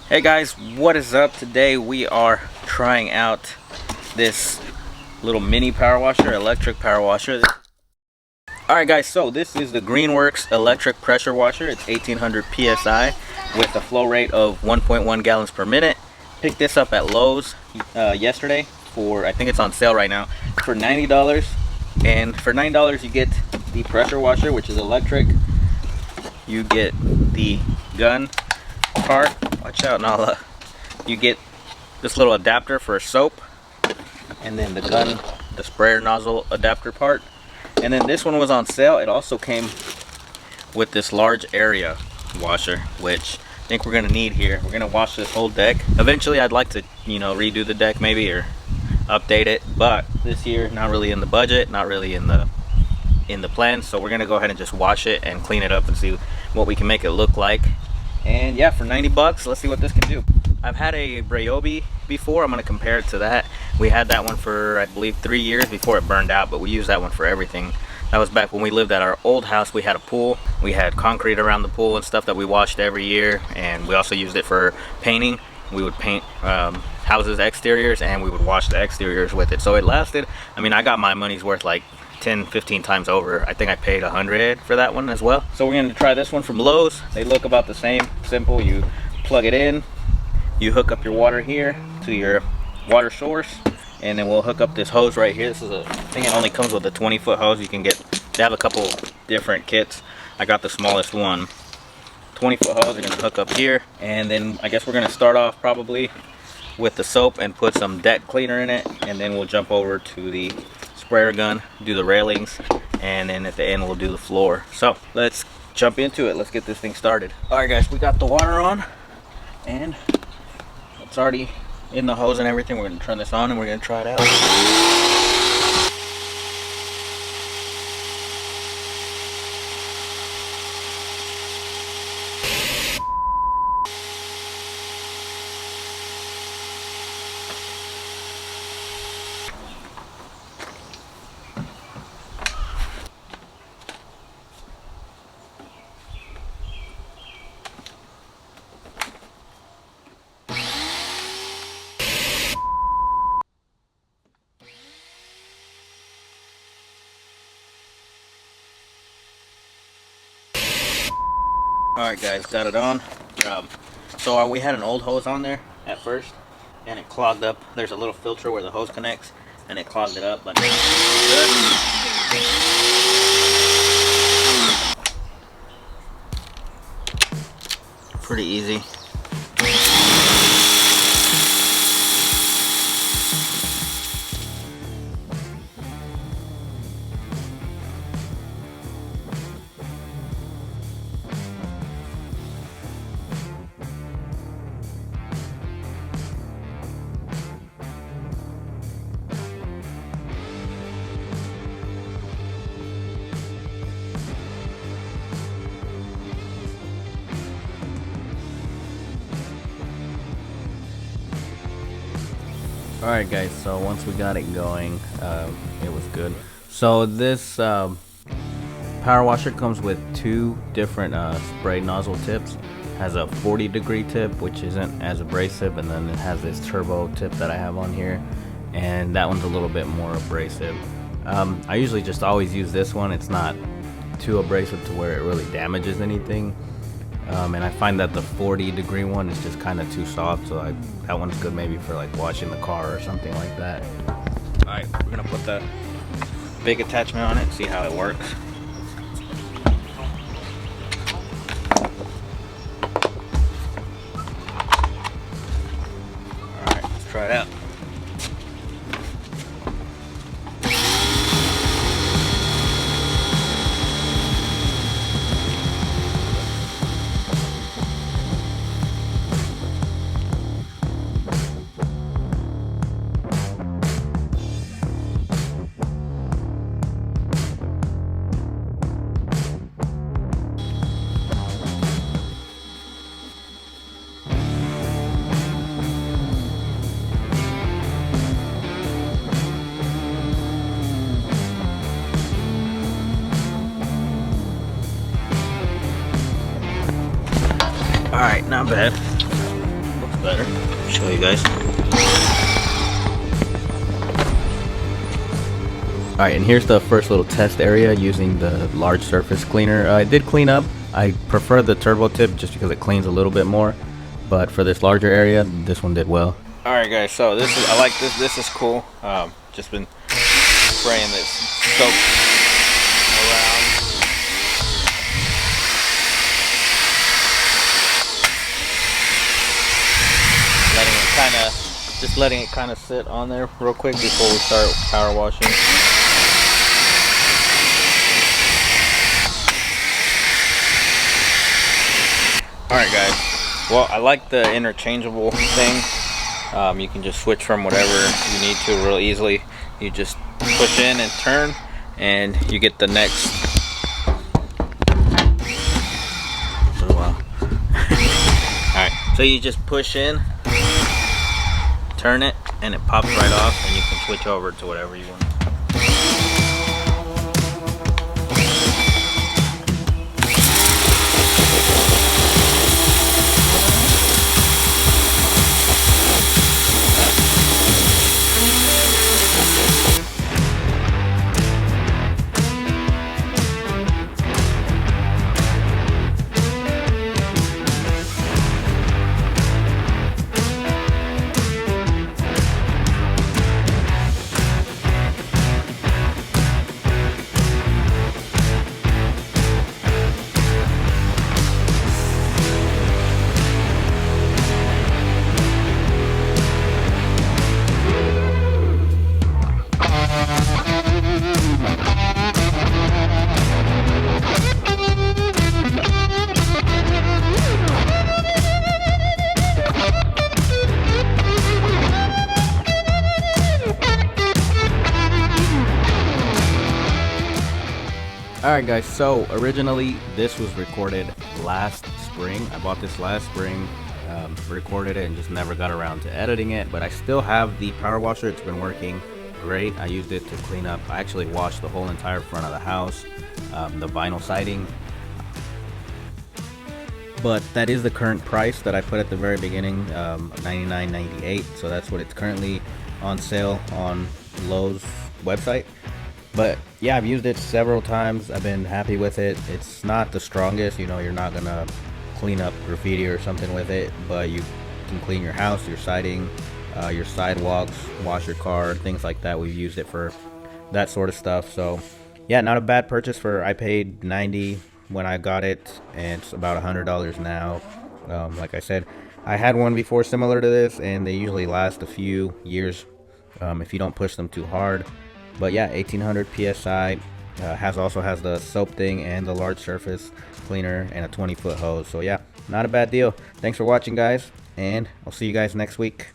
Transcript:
Hey guys, what is up? Today we are trying out this little mini power washer, electric power washer. Alright guys, so this is the Greenworks electric pressure washer. It's 1800 PSI with a flow rate of 1.1 gallons per minute. Picked this up at Lowe's yesterday for, I think it's on sale right now, for $90. And for $9 you get the pressure washer, which is electric. You get the gun part. Watch out, Nala. You get this little adapter for soap, and then the gun, the sprayer nozzle adapter part. And then this one was on sale. It also came with this large area washer, which I think we're gonna need here. We're gonna wash this whole deck. Eventually I'd like to, redo the deck maybe, or update it, but this year not really in the budget, not really in the plan. So we're gonna go ahead and just wash it and clean it up and see what we can make it look like. And yeah, for 90 bucks, let's see what this can do. I've had a Ryobi before. I'm going to compare it to that. We had that one for, I believe, 3 years before it burned out, but we used that one for everything. That was back when we lived at our old house. We had a pool. We had concrete around the pool and stuff that we washed every year, and we also used it for painting. We would paint houses exteriors, and we would wash the exteriors with it. So it lasted. I mean, I got my money's worth like 10-15 times over. I think I paid $100 for that one as well. So we're going to try this one from Lowe's. They look about the same. Simple. You plug it in, you hook up your water here to your water source, and then we'll hook up this hose right here. This is I think it only comes with a 20-foot hose. You can get, they have a couple different kits. I got the smallest one. 20-foot hose. We're going to hook up here, and then I guess we're going to start off probably with the soap and put some deck cleaner in it, and then we'll jump over to the sprayer gun, do the railings, and then at the end we'll do the floor. So let's jump into it. Let's get this thing started. All right guys, we got the water on and it's already in the hose and everything. We're gonna turn this on and we're gonna try it out. Alright guys, got it on. So we had an old hose on there at first, and it clogged up. There's a little filter where the hose connects, and it clogged it up, but good. Pretty easy. Alright guys, so once we got it going, it was good. So this power washer comes with two different spray nozzle tips. Has a 40-degree tip, which isn't as abrasive, and then it has this turbo tip that I have on here, and that one's a little bit more abrasive. I usually just always use this one. It's not too abrasive to where it really damages anything. And I find that the 40-degree one is just kind of too soft, so that one's good maybe for like washing the car or something like that. Alright, we're gonna put the big attachment on it, see how it works. Alright, let's try it out. Alright, not bad. better. Show you guys. Alright, and here's the first little test area using the large surface cleaner. It did clean up. I prefer the turbo tip just because it cleans a little bit more. But for this larger area, this one did well. Alright guys, so this is, I like this. This is cool. Just been spraying this soap around. Letting it kind of sit on there real quick before we start power washing. Alright guys, well, I like the interchangeable thing. You can just switch from whatever you need to real easily. You just push in and turn and you get the next. Oh wow. Alright, so you just push in, turn it, and it pops right off, and you can switch over to whatever you want. Alright guys, so originally this was recorded last spring. I bought this last spring, recorded it, and just never got around to editing it, but I still have the power washer. It's been working great. I used it to clean up. I actually washed the whole entire front of the house, the vinyl siding. But that is the current price that I put at the very beginning, $99.98. So that's what it's currently on sale on Lowe's website. But yeah, I've used it several times. I've been happy with it. It's not the strongest, you know, you're not gonna clean up graffiti or something with it, but you can clean your house, your siding, your sidewalks, wash your car, things like that. We've used it for that sort of stuff. So yeah, not a bad purchase. I paid $90 when I got it, and it's about $100 now. Like I said, I had one before similar to this, and they usually last a few years if you don't push them too hard. But yeah, 1800 PSI, also has the soap thing and the large surface cleaner and a 20-foot hose. So yeah, not a bad deal. Thanks for watching guys, and I'll see you guys next week.